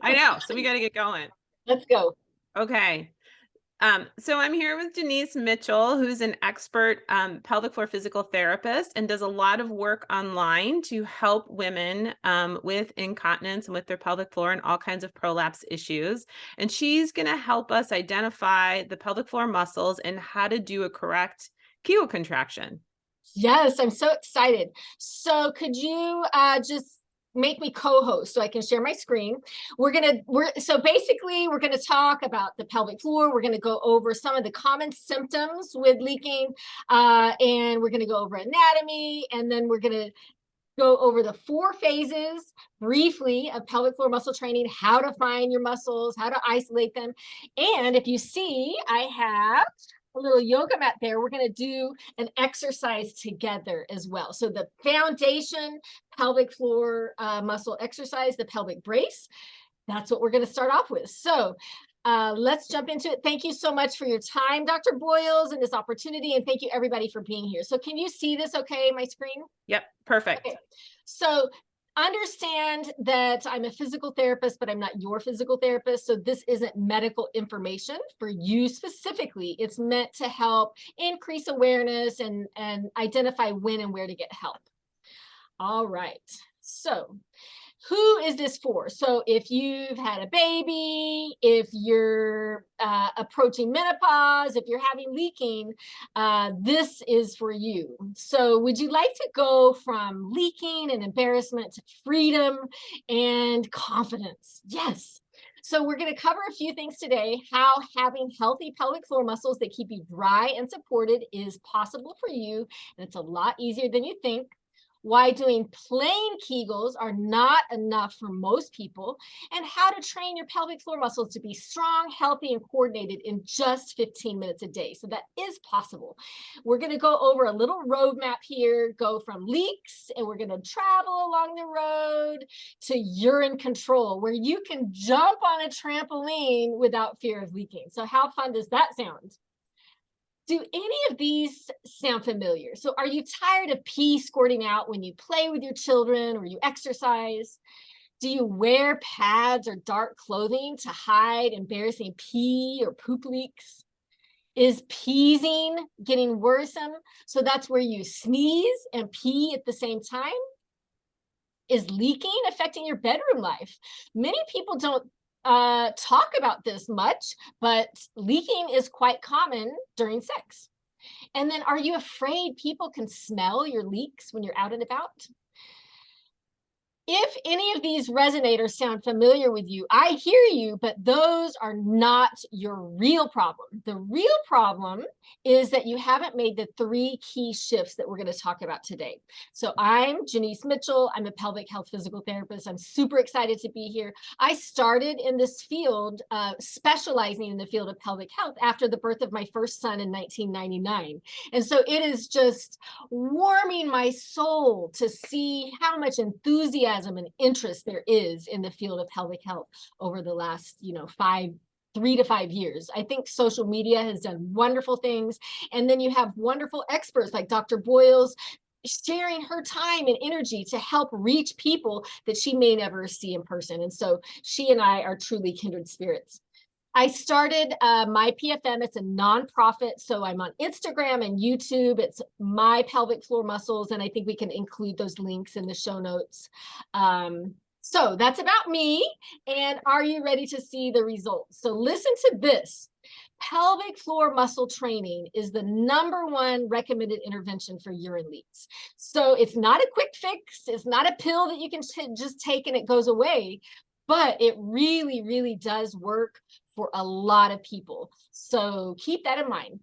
I know. So we got to get going. Let's go. Okay. So I'm here with Janice Mitchell, who's an expert pelvic floor physical therapist and does a lot of work online to help women with incontinence and with their pelvic floor and all kinds of prolapse issues. And she's going to help us identify the pelvic floor muscles and how to do a correct Kegel contraction. Yes, I'm so excited. So could you just make me co-host so I can share my screen? So basically we're gonna talk about the pelvic floor. We're gonna go over some of the common symptoms with leaking, and we're gonna go over anatomy, and then we're gonna go over the 4 phases briefly of pelvic floor muscle training, how to find your muscles, how to isolate them. And if you see, I have a little yoga mat there. We're going to do an exercise together as well. So the foundation pelvic floor muscle exercise, the pelvic brace, that's what we're going to start off with. So let's jump into it. Thank you so much for your time, Dr. Boyles, and this opportunity. And thank you everybody for being here. So can you see this okay, my screen? Yep, perfect. Okay. So understand that I'm a physical therapist, but I'm not your physical therapist. So this isn't medical information for you specifically. It's meant to help increase awareness and identify when and where to get help. All right. So who is this for? So if you've had a baby, if you're approaching menopause, if you're having leaking, this is for you. So would you like to go from leaking and embarrassment to freedom and confidence? Yes. So we're going to cover a few things today, how having healthy pelvic floor muscles that keep you dry and supported is possible for you. And it's a lot easier than you think. Why doing plain Kegels are not enough for most people, and how to train your pelvic floor muscles to be strong, healthy, and coordinated in just 15 minutes a day. So that is possible. We're going to go over a little roadmap here, go from leaks, and we're going to travel along the road to urine control, where you can jump on a trampoline without fear of leaking. So how fun does that sound? Do any of these sound familiar? So are you tired of pee squirting out when you play with your children or you exercise? Do you wear pads or dark clothing to hide embarrassing pee or poop leaks? Is peasing getting worrisome? So that's where you sneeze and pee at the same time? Is leaking affecting your bedroom life? Many people don't talk about this much, but leaking is quite common during sex. And then are you afraid people can smell your leaks when you're out and about? If any of these resonators sound familiar with you, I hear you, but those are not your real problem. The real problem is that you haven't made the 3 key shifts that we're going to talk about today. So I'm Janice Mitchell. I'm a pelvic health physical therapist. I'm super excited to be here. I started in this field, specializing in the field of pelvic health after the birth of my first son in 1999. And so it is just warming my soul to see how much enthusiasm and interest there is in the field of pelvic health over the last, 3 to 5 years. I think social media has done wonderful things. And then you have wonderful experts like Dr. Boyles sharing her time and energy to help reach people that she may never see in person. And so she and I are truly kindred spirits. I started mrPFM. It's a nonprofit. So I'm on Instagram and YouTube. It's My Pelvic Floor Muscles. And I think we can include those links in the show notes. So that's about me. And are you ready to see the results? So listen to this. Pelvic floor muscle training is the #1 recommended intervention for urine leaks. So it's not a quick fix. It's not a pill that you can just take and it goes away. But it really, really does work for a lot of people. So keep that in mind.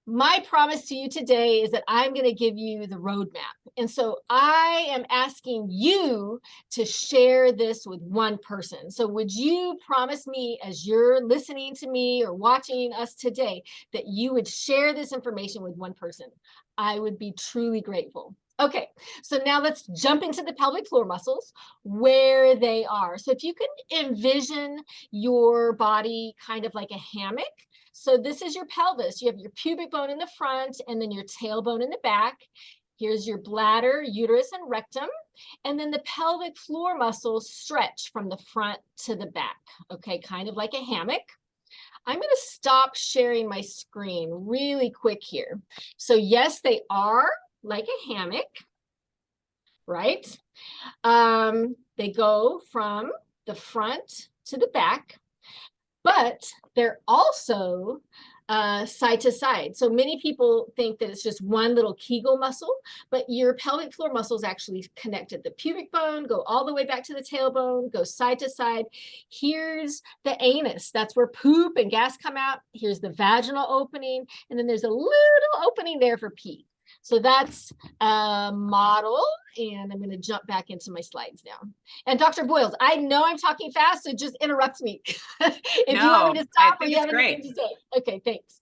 My promise to you today is that I'm going to give you the roadmap. And so I am asking you to share this with one person. So would you promise me, as you're listening to me or watching us today, that you would share this information with one person? I would be truly grateful. Okay, so now let's jump into the pelvic floor muscles, where they are. So if you can envision your body kind of like a hammock. So this is your pelvis. You have your pubic bone in the front and then your tailbone in the back. Here's your bladder, uterus, and rectum. And then the pelvic floor muscles stretch from the front to the back, okay, kind of like a hammock. I'm going to stop sharing my screen really quick here. So yes, they are like a hammock, right? They go from the front to the back, but they're also side to side. So many people think that it's just one little Kegel muscle, but your pelvic floor muscles actually connect at the pubic bone, go all the way back to the tailbone, go side to side. Here's the anus. That's where poop and gas come out. Here's the vaginal opening. And then there's a little opening there for pee. So that's a model, and I'm going to jump back into my slides now. And Dr. Boyles, I know I'm talking fast, so just interrupt me if you want me to stop or you have anything to say. Okay, thanks.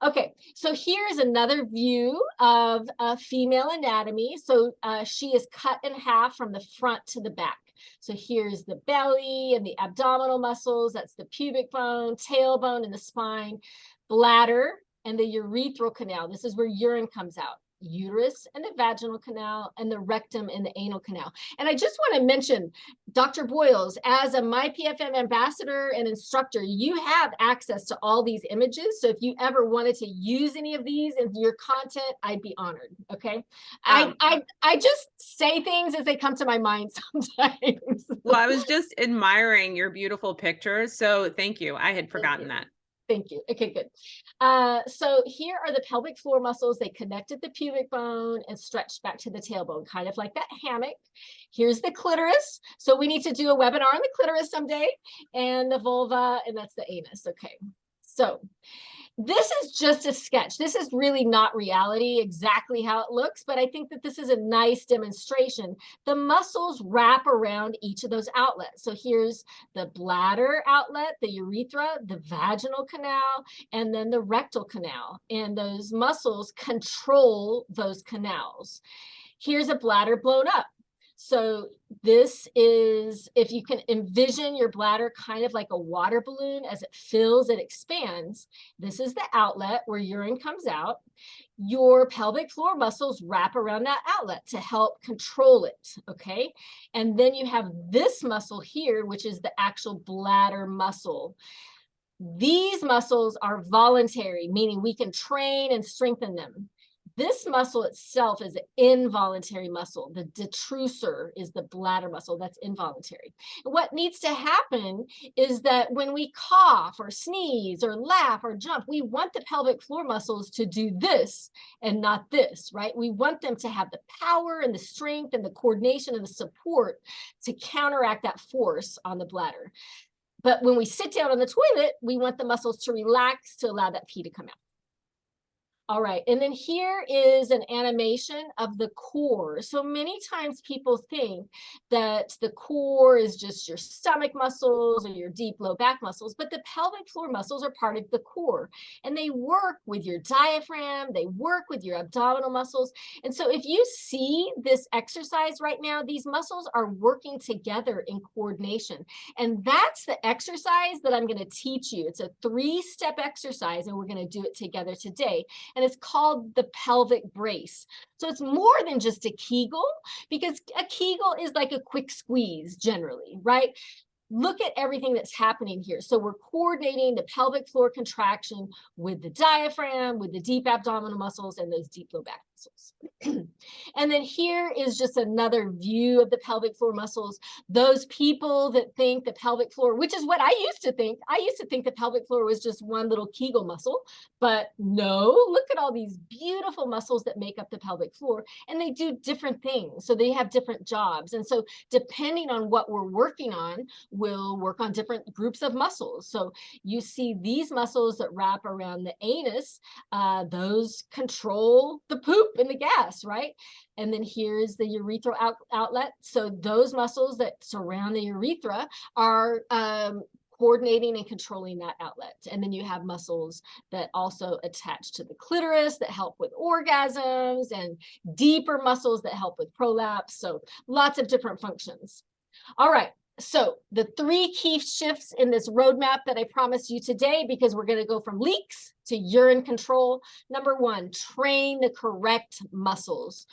Okay, so here's another view of female anatomy. So she is cut in half from the front to the back. So here's the belly and the abdominal muscles. That's the pubic bone, tailbone, and the spine, bladder, and the urethral canal. This is where urine comes out. Uterus and the vaginal canal, and the rectum and the anal canal. And I just want to mention, Dr. Boyles, as a mrPFM ambassador and instructor, you have access to all these images. So if you ever wanted to use any of these in your content, I'd be honored. Okay. I just say things as they come to my mind sometimes. Well, I was just admiring your beautiful pictures. So thank you. I had forgotten that. Thank you. Okay, good. So here are the pelvic floor muscles. They connect at the pubic bone and stretch back to the tailbone, kind of like that hammock. Here's the clitoris. So we need to do a webinar on the clitoris someday, and the vulva, and that's the anus. Okay. So this is just a sketch. This is really not reality, exactly how it looks, but I think that this is a nice demonstration. The muscles wrap around each of those outlets. So here's the bladder outlet, the urethra, the vaginal canal, and then the rectal canal. And those muscles control those canals. Here's a bladder blown up. So this is, if you can envision your bladder kind of like a water balloon, as it fills, it expands. This is the outlet where urine comes out. Your pelvic floor muscles wrap around that outlet to help control it, okay? And then you have this muscle here, which is the actual bladder muscle. These muscles are voluntary, meaning we can train and strengthen them. This muscle itself is an involuntary muscle. The detrusor is the bladder muscle. That's involuntary. What needs to happen is that when we cough or sneeze or laugh or jump, we want the pelvic floor muscles to do this and not this, right? We want them to have the power and the strength and the coordination and the support to counteract that force on the bladder. But when we sit down on the toilet, we want the muscles to relax to allow that pee to come out. All right, and then here is an animation of the core. So many times people think that the core is just your stomach muscles or your deep low back muscles, but the pelvic floor muscles are part of the core, and they work with your diaphragm, they work with your abdominal muscles. And so if you see this exercise right now, these muscles are working together in coordination. And that's the exercise that I'm going to teach you. It's a 3-step exercise, and we're going to do it together today. And it's called the pelvic brace. So it's more than just a Kegel, because a Kegel is like a quick squeeze generally, right? Look at everything that's happening here. So we're coordinating the pelvic floor contraction with the diaphragm, with the deep abdominal muscles, and those deep low back muscles. And then here is just another view of the pelvic floor muscles. Those people that think the pelvic floor, which is what I used to think the pelvic floor was just one little Kegel muscle, but no, look at all these beautiful muscles that make up the pelvic floor, and they do different things. So they have different jobs. And so depending on what we're working on, we'll work on different groups of muscles. So you see these muscles that wrap around the anus, those control the poop and the gas, right? And then here's the urethral outlet. So those muscles that surround the urethra are coordinating and controlling that outlet. And then you have muscles that also attach to the clitoris that help with orgasms, and deeper muscles that help with prolapse. So lots of different functions. All right. So the 3 key shifts in this roadmap that I promised you today, because we're going to go from leaks to urine control. Number 1, train the correct muscles.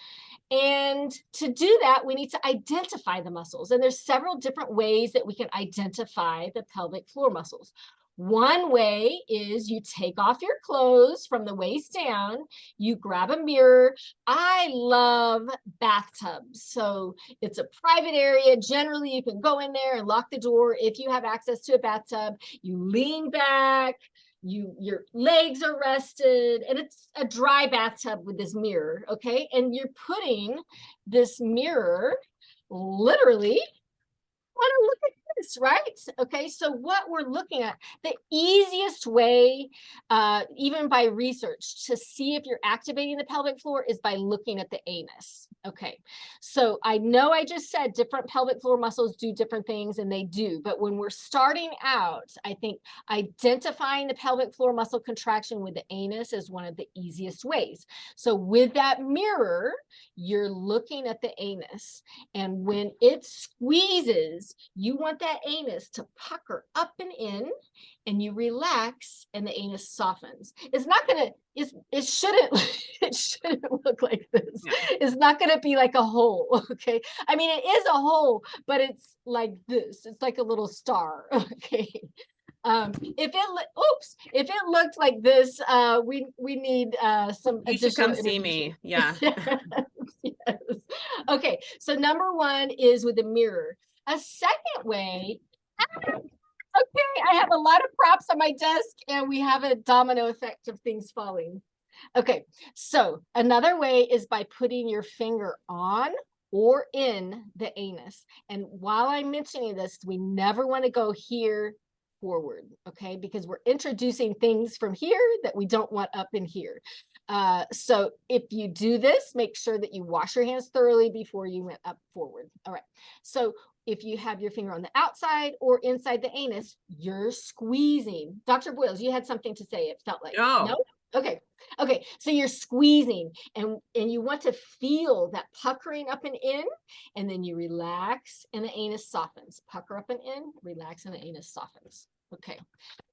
And to do that, we need to identify the muscles. And there's several different ways that we can identify the pelvic floor muscles. One way is you take off your clothes from the waist down, you grab a mirror. I love bathtubs. So it's a private area. Generally, you can go in there and lock the door if you have access to a bathtub. You lean back, your legs are rested, and it's a dry bathtub with this mirror, okay? And you're putting this mirror literally, want to look at this, right? Okay, so what we're looking at, the easiest way, even by research, to see if you're activating the pelvic floor is by looking at the anus. Okay, so I know I just said different pelvic floor muscles do different things, and they do, but when we're starting out, I think identifying the pelvic floor muscle contraction with the anus is one of the easiest ways. So with that mirror, you're looking at the anus, and when it squeezes, you want that anus to pucker up and in, and you relax, and the anus softens. It's not gonna, it shouldn't, it shouldn't look like this. Yeah. It's not gonna be like a hole, okay? I mean, it is a hole, but it's like this. It's like a little star, okay? If it looked like this, we need some You should additional come see intervention. me. Yeah. Yes. Okay, so number 1 is with the mirror. A second way, okay, I have a lot of props on my desk, and we have a domino effect of things falling. Okay, so another way is by putting your finger on or in the anus. And while I'm mentioning this, we never want to go here forward, okay? Because we're introducing things from here that we don't want up in here. So if you do this, make sure that you wash your hands thoroughly before you went up forward. All right, so if you have your finger on the outside or inside the anus, you're squeezing. Dr. Boyles, you had something to say, it felt like. No. No? Okay. Okay. So you're squeezing, and you want to feel that puckering up and in, and then you relax and the anus softens. Pucker up and in, relax, and the anus softens. Okay.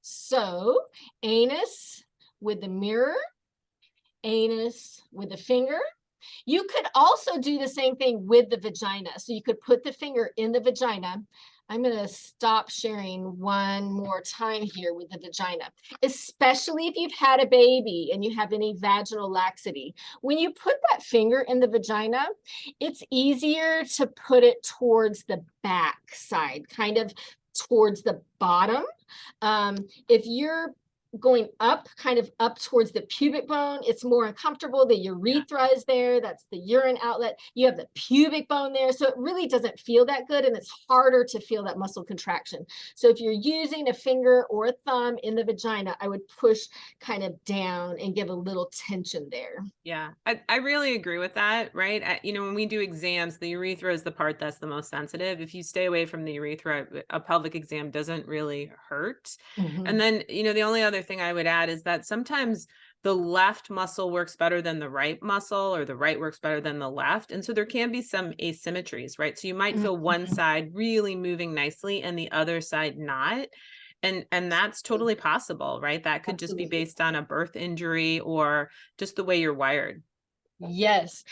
So anus with the mirror, anus with the finger. You could also do the same thing with the vagina. So you could put the finger in the vagina. I'm going to stop sharing one more time here with the vagina, especially if you've had a baby and you have any vaginal laxity. When you put that finger in the vagina, it's easier to put it towards the back side, kind of towards the bottom. If you're going up, kind of up towards the pubic bone, it's more uncomfortable. The urethra is there, that's the urine outlet. You have the pubic bone there, so it really doesn't feel that good, and it's harder to feel that muscle contraction. So if you're using a finger or a thumb in the vagina, I would push kind of down and give a little tension there. Yeah, I really agree with that, right? When we do exams, the urethra is the part that's the most sensitive. If you stay away from the urethra, a pelvic exam doesn't really hurt. And then, the only other thing I would add is that sometimes the left muscle works better than the right muscle, or the right works better than the left. And so there can be some asymmetries, right? So you might feel one side really moving nicely and the other side not. And that's totally possible, right? That could just be based on a birth injury or just the way you're wired. Yes.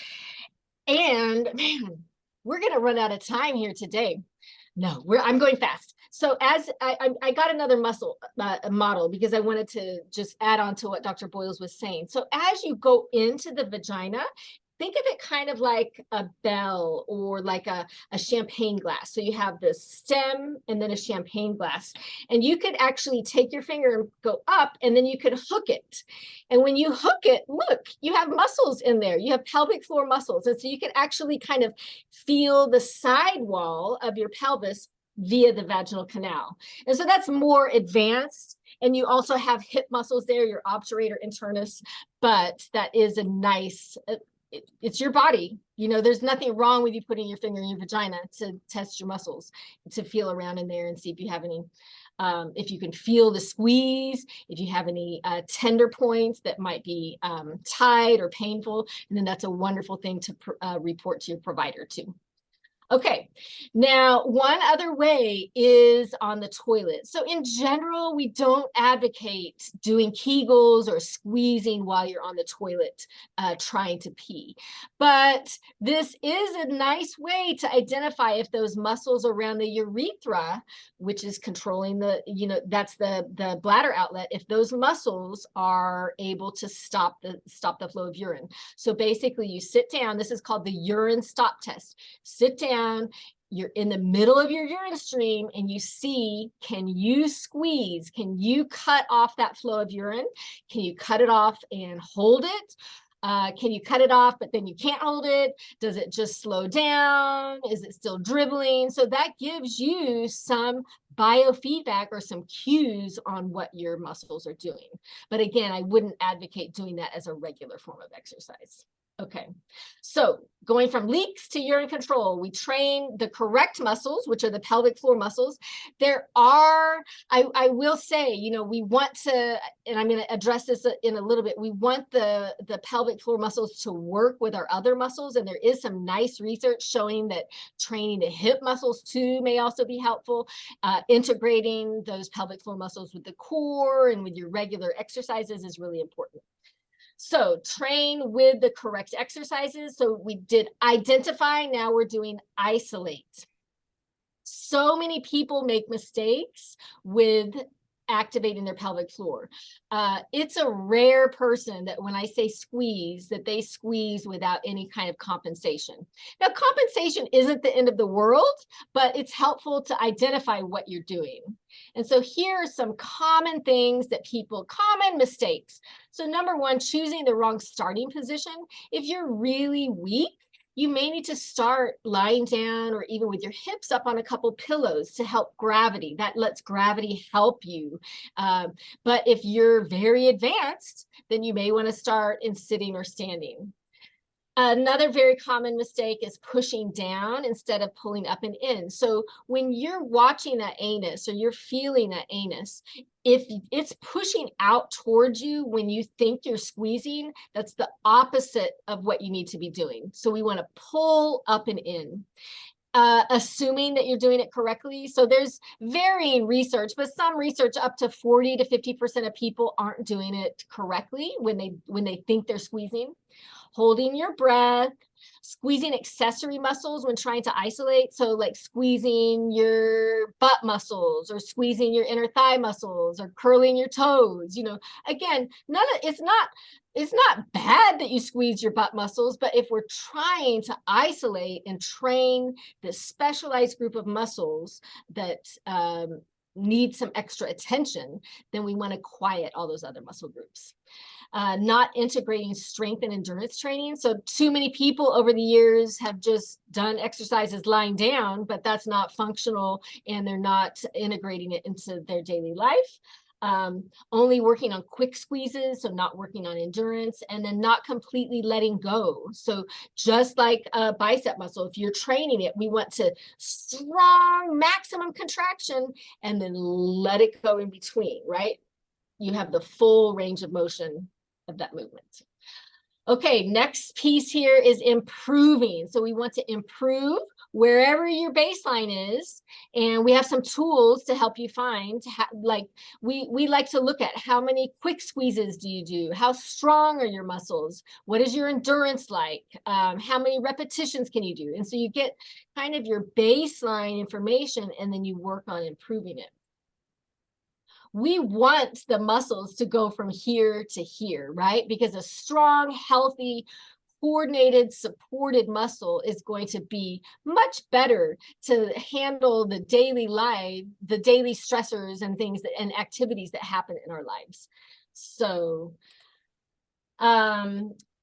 And man, we're going to run out of time here today. No, I'm going fast. So as I got another muscle model, because I wanted to just add on to what Dr. Boyles was saying. So as you go into the vagina, think of it kind of like a bell, or like a champagne glass. So you have the stem and then a champagne glass, and you could actually take your finger and go up, and then you could hook it. And when you hook it, look, you have muscles in there. You have pelvic floor muscles. And so you can actually kind of feel the side wall of your pelvis via the vaginal canal. And so that's more advanced. And you also have hip muscles there, your obturator internus, but that is a nice, it's your body. There's nothing wrong with you putting your finger in your vagina to test your muscles, to feel around in there and see if you have any, if you can feel the squeeze, if you have any tender points that might be tight or painful. And then that's a wonderful thing to report to your provider too. Okay, now one other way is on the toilet. So in general, we don't advocate doing Kegels or squeezing while you're on the toilet trying to pee. But this is a nice way to identify if those muscles around the urethra, which is controlling the, that's the bladder outlet, if those muscles are able to stop the flow of urine. So basically you sit down, this is called the urine stop test. Sit down, you're in the middle of your urine stream, and you see, can you squeeze? Can you cut off that flow of urine? Can you cut it off and hold it? Can you cut it off, but then you can't hold it? Does it just slow down? Is it still dribbling? So that gives you some biofeedback or some cues on what your muscles are doing. But again, I wouldn't advocate doing that as a regular form of exercise. Okay, so going from leaks to urine control, we train the correct muscles, which are the pelvic floor muscles. There are, I will say, we want to, and I'm going to address this in a little bit, we want the pelvic floor muscles to work with our other muscles. And there is some nice research showing that training the hip muscles too may also be helpful. Integrating those pelvic floor muscles with the core and with your regular exercises is really important. So train with the correct exercises. So we did identify, now we're doing isolate. So many people make mistakes with activating their pelvic floor. It's a rare person that when I say squeeze, that they squeeze without any kind of compensation. Now, compensation isn't the end of the world, but it's helpful to identify what you're doing. And so here are some common things that common mistakes. So number one, choosing the wrong starting position. If you're really weak, you may need to start lying down or even with your hips up on a couple pillows to help gravity. That lets gravity help you. But if you're very advanced, then you may want to start in sitting or standing. Another very common mistake is pushing down instead of pulling up and in. So when you're watching that anus or you're feeling that anus, if it's pushing out towards you when you think you're squeezing, that's the opposite of what you need to be doing. So we want to pull up and in. Assuming that you're doing it correctly. So there's varying research, but some research up to 40 to 50% of people aren't doing it correctly when they think they're squeezing. Holding your breath, squeezing accessory muscles when trying to isolate. So like squeezing your butt muscles or squeezing your inner thigh muscles or curling your toes. Again, it's not bad that you squeeze your butt muscles, but if we're trying to isolate and train this specialized group of muscles that need some extra attention, then we want to quiet all those other muscle groups. Not integrating strength and endurance training. So too many people over the years have just done exercises lying down, but that's not functional and they're not integrating it into their daily life. Only working on quick squeezes, so not working on endurance, and then not completely letting go. So just like a bicep muscle, if you're training it, we want to strong maximum contraction and then let it go in between, right? You have the full range of motion of that movement. Okay, next piece here is improving. So we want to improve wherever your baseline is, and we have some tools to help you find. Like we like to look at how many quick squeezes do you do? How strong are your muscles? What is your endurance like? How many repetitions can you do? And so you get kind of your baseline information, and then you work on improving it. We want the muscles to go from here to here, right? Because a strong, healthy, coordinated, supported muscle is going to be much better to handle the daily life, the daily stressors and things and activities that happen in our lives. So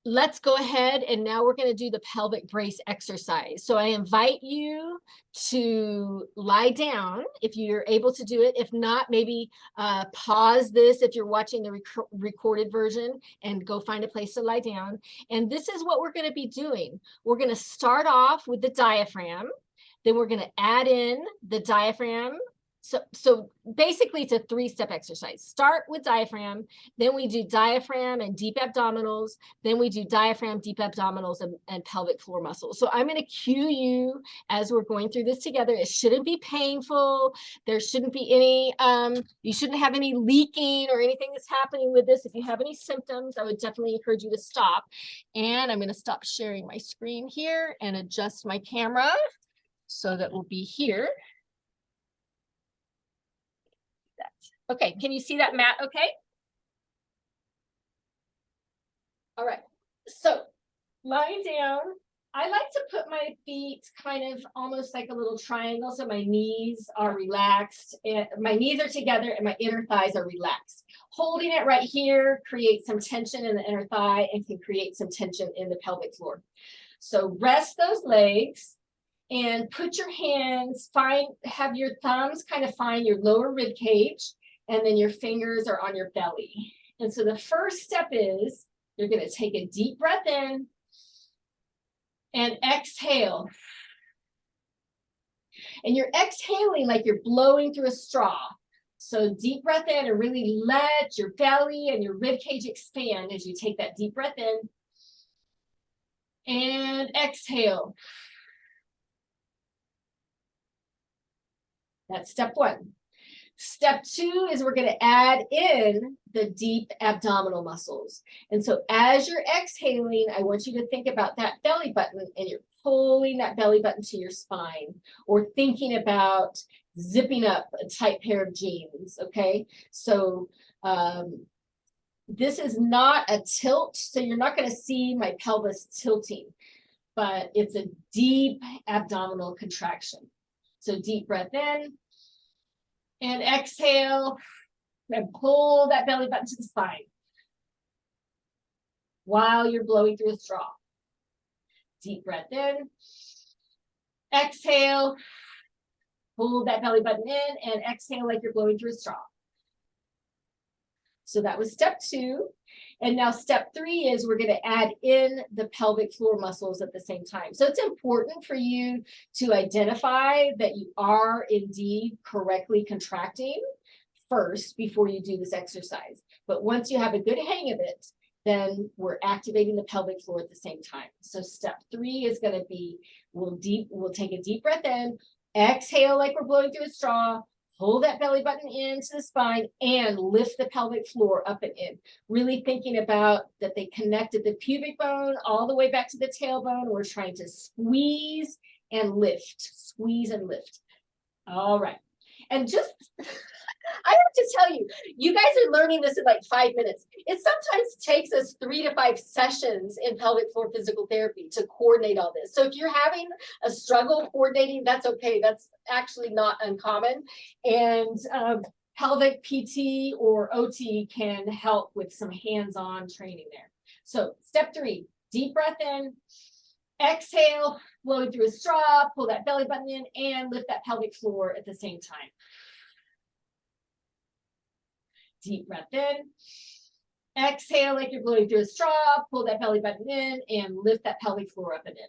let's go ahead, and now we're going to do the pelvic brace exercise. So I invite you to lie down if you're able to do it. If not, maybe pause this if you're watching the recorded version and go find a place to lie down. And this is what we're going to be doing. We're going to start off with the diaphragm. Then we're going to add in the diaphragm So basically it's a 3-step exercise. Start with diaphragm, then we do diaphragm and deep abdominals, then we do diaphragm, deep abdominals, and pelvic floor muscles. So I'm going to cue you as we're going through this together. It shouldn't be painful. There shouldn't be any, you shouldn't have any leaking or anything that's happening with this. If you have any symptoms, I would definitely encourage you to stop. And I'm going to stop sharing my screen here and adjust my camera so that we'll be here. Okay, can you see that, Matt? Okay. All right. So lying down, I like to put my feet kind of almost like a little triangle. So my knees are relaxed and my knees are together and my inner thighs are relaxed. Holding it right here creates some tension in the inner thigh and can create some tension in the pelvic floor. So rest those legs and put your hands, have your thumbs kind of find your lower rib cage, and then your fingers are on your belly. And so the first step is you're going to take a deep breath in and exhale. And you're exhaling like you're blowing through a straw. So deep breath in and really let your belly and your rib cage expand as you take that deep breath in. And exhale. That's step one. Step two is we're going to add in the deep abdominal muscles. And so as you're exhaling, I want you to think about that belly button and you're pulling that belly button to your spine or thinking about zipping up a tight pair of jeans, okay? So this is not a tilt, so you're not going to see my pelvis tilting, but it's a deep abdominal contraction. So deep breath in. And exhale and pull that belly button to the spine while you're blowing through a straw. Deep breath in. Exhale. Pull that belly button in and exhale like you're blowing through a straw. So that was step two. And now step three is we're going to add in the pelvic floor muscles at the same time. So it's important for you to identify that you are indeed correctly contracting first before you do this exercise. But once you have a good hang of it, then we're activating the pelvic floor at the same time. So step three is going to be, we'll take a deep breath in, exhale like we're blowing through a straw, pull that belly button into the spine and lift the pelvic floor up and in. Really thinking about that they connected the pubic bone all the way back to the tailbone. We're trying to squeeze and lift, squeeze and lift. All right. And just, I have to tell you, you guys are learning this in like 5 minutes. It sometimes takes us 3 to 5 sessions in pelvic floor physical therapy to coordinate all this. So if you're having a struggle coordinating, that's okay. That's actually not uncommon. And pelvic PT or OT can help with some hands-on training there. So step three, deep breath in, exhale, blowing through a straw, pull that belly button in and lift that pelvic floor at the same time. Deep breath in, exhale like you're blowing through a straw, pull that belly button in and lift that pelvic floor up and in.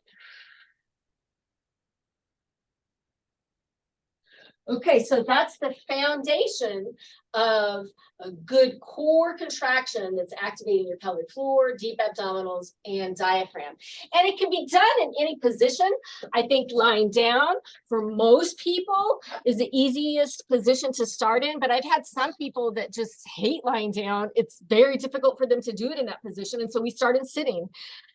Okay, so that's the foundation of a good core contraction that's activating your pelvic floor, deep abdominals, and diaphragm. And it can be done in any position. I think lying down for most people is the easiest position to start in, but I've had some people that just hate lying down. It's very difficult for them to do it in that position, and so we started sitting.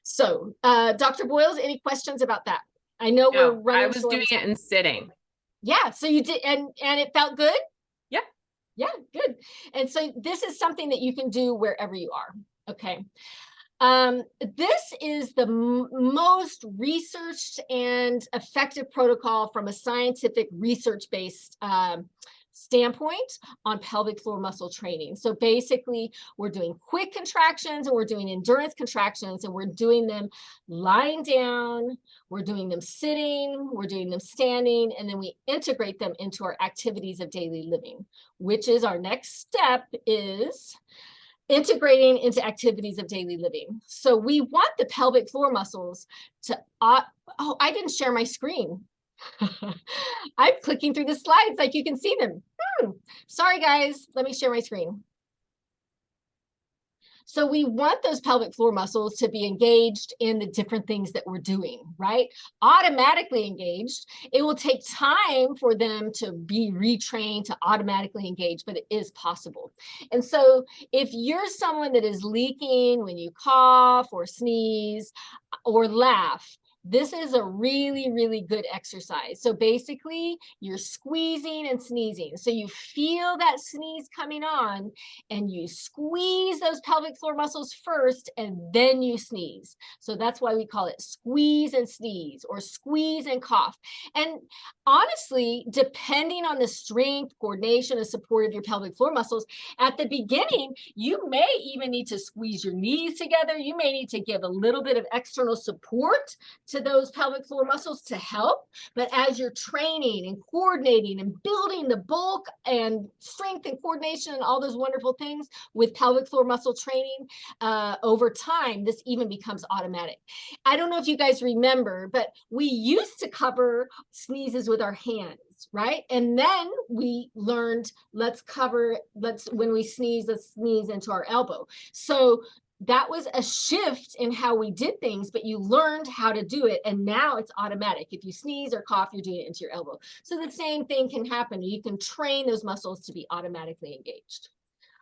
So, Dr. Boyles, any questions about that? I know we're running. I was doing it in sitting. Yeah, so you did, and it felt good? Yeah. Yeah, good. And so this is something that you can do wherever you are, okay? This is the most researched and effective protocol from a scientific research-based standpoint on pelvic floor muscle training. So basically, we're doing quick contractions and we're doing endurance contractions and we're doing them lying down, we're doing them sitting, we're doing them standing, and then we integrate them into our activities of daily living, which is our next step is integrating into activities of daily living. So we want the pelvic floor muscles to, oh, I didn't share my screen. I'm clicking through the slides like you can see them. Sorry, guys. Let me share my screen. So we want those pelvic floor muscles to be engaged in the different things that we're doing, right? Automatically engaged. It will take time for them to be retrained to automatically engage, but it is possible. And so if you're someone that is leaking when you cough or sneeze or laugh, this is a really, really good exercise. So basically, you're squeezing and sneezing. So you feel that sneeze coming on, and you squeeze those pelvic floor muscles first, and then you sneeze. So that's why we call it squeeze and sneeze, or squeeze and cough. And honestly, depending on the strength, coordination, and support of your pelvic floor muscles, at the beginning, you may even need to squeeze your knees together. You may need to give a little bit of external support to those pelvic floor muscles to help. But as you're training and coordinating and building the bulk and strength and coordination and all those wonderful things with pelvic floor muscle training, over time, this even becomes automatic. I don't know if you guys remember, but we used to cover sneezes with our hands, right? And then we learned, when we sneeze, let's sneeze into our elbow. So that was a shift in how we did things, but you learned how to do it. And now it's automatic. If you sneeze or cough, you're doing it into your elbow. So the same thing can happen. You can train those muscles to be automatically engaged.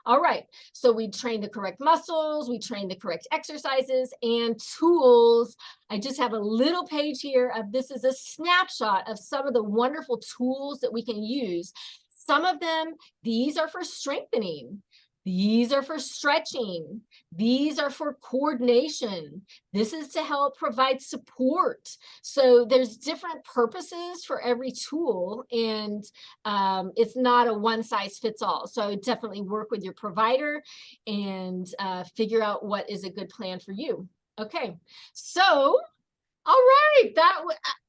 All right, so we train the correct muscles, we train the correct exercises and tools. I just have a little page here of, this is a snapshot of some of the wonderful tools that we can use. Some of them, these are for strengthening. These are for stretching. These are for coordination. This is to help provide support. So there's different purposes for every tool, and it's not a one size fits all. So I would definitely work with your provider and figure out what is a good plan for you. Okay, so all right,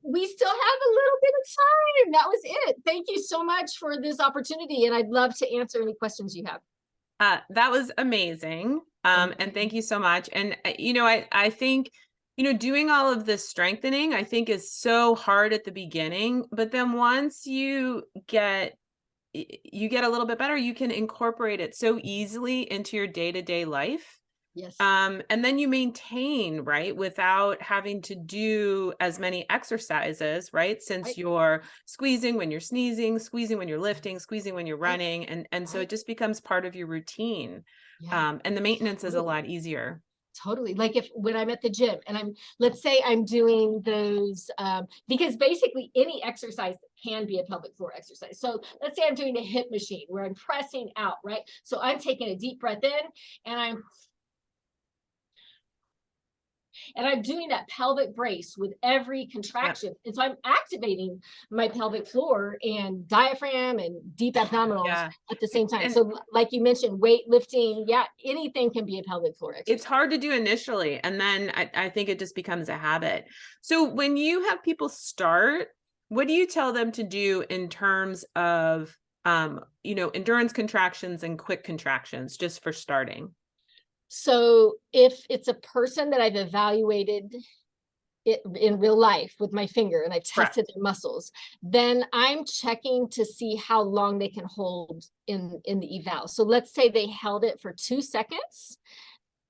we still have a little bit of time. That was it. Thank you so much for this opportunity, and I'd love to answer any questions you have. That was amazing. And thank you so much. And, I think, doing all of this strengthening, I think, is so hard at the beginning, but then once you get a little bit better, you can incorporate it so easily into your day-to-day life. Yes. And then you maintain, right, without having to do as many exercises, right? Since Right. you're squeezing when you're sneezing, squeezing when you're lifting, squeezing when you're Right. running. And so Right. it just becomes part of your routine. Yeah. And the maintenance is a Totally. lot easier. Totally. Like when I'm at the gym and let's say I'm doing those, because basically any exercise can be a pelvic floor exercise. So let's say I'm doing a hip machine where I'm pressing out, right? So I'm taking a deep breath in, and I'm doing that pelvic brace with every Yeah. contraction. And so I'm activating my pelvic floor and diaphragm and deep abdominals Yeah. at the same time. And So like you mentioned, weightlifting, yeah, anything can be a pelvic floor it's exercise. hard to do initially. And then I think it just becomes a habit. So when you have people start, what do you tell them to do in terms of, endurance contractions and quick contractions, just for starting? So if it's a person that I've evaluated it in real life with my finger and I've Correct. tested their muscles, then I'm checking to see how long they can hold in the eval. So let's say they held it for 2 seconds,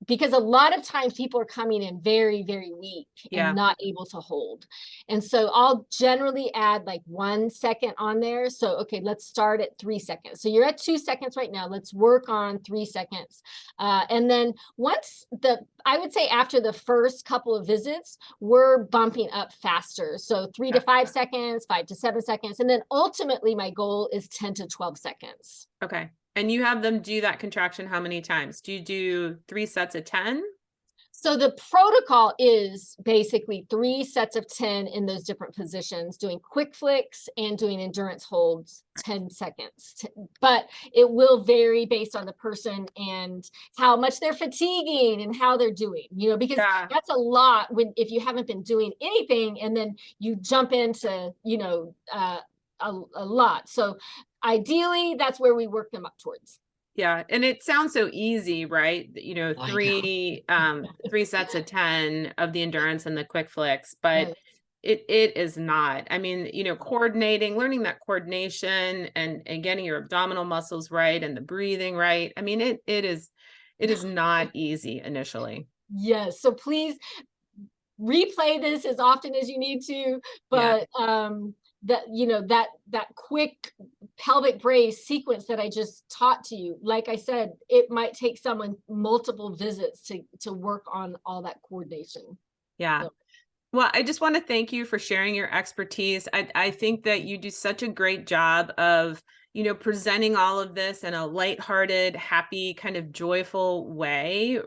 because a lot of times people are coming in very, very weak and Yeah. not able to hold. And so I'll generally add like 1 second on there. So, okay, let's start at 3 seconds. So you're at 2 seconds right now. Let's work on 3 seconds. And then I would say after the first couple of visits, we're bumping up faster. So 3 to 5 seconds, 5 to 7 seconds. And then ultimately my goal is 10 to 12 seconds. Okay. And you have them do that contraction how many times? Do you do 3 sets of 10? So the protocol is basically 3 sets of 10 in those different positions, doing quick flicks and doing endurance holds 10 seconds. But it will vary based on the person and how much they're fatiguing and how they're doing, because Yeah. that's a lot if you haven't been doing anything and then you jump into, a lot. So ideally, that's where we work them up towards. Yeah. And it sounds so easy, right? I know. 3 sets of 10 of the endurance and the quick flicks, but Yes. It is not. I mean, coordinating, learning that coordination and getting your abdominal muscles right and the breathing right. I mean, it is not easy initially. Yes. So please replay this as often as you need to, Yeah. but that that quick pelvic brace sequence that I just taught to you, like I said, it might take someone multiple visits to work on all that coordination. Yeah. So Well, I just want to thank you for sharing your expertise. I think that you do such a great job of, presenting all of this in a lighthearted, happy, kind of joyful way,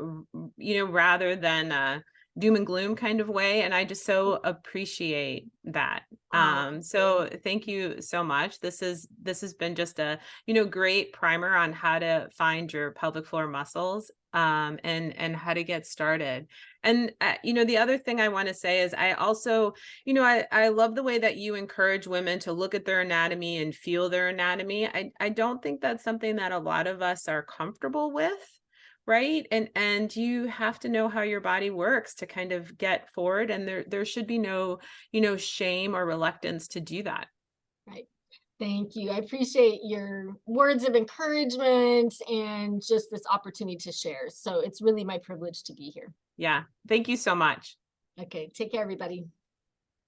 rather than a doom and gloom kind of way. And I just so appreciate that. oh, So thank you so much. This has been just a, great primer on how to find your pelvic floor muscles, and how to get started. And the other thing I want to say is I also, I love the way that you encourage women to look at their anatomy and feel their anatomy. I don't think that's something that a lot of us are comfortable with, right? And you have to know how your body works to kind of get forward, and there should be no, shame or reluctance to do that. right. Thank you. I appreciate your words of encouragement and just this opportunity to share. So it's really my privilege to be here. Yeah. Thank you so much. Okay, take care, everybody.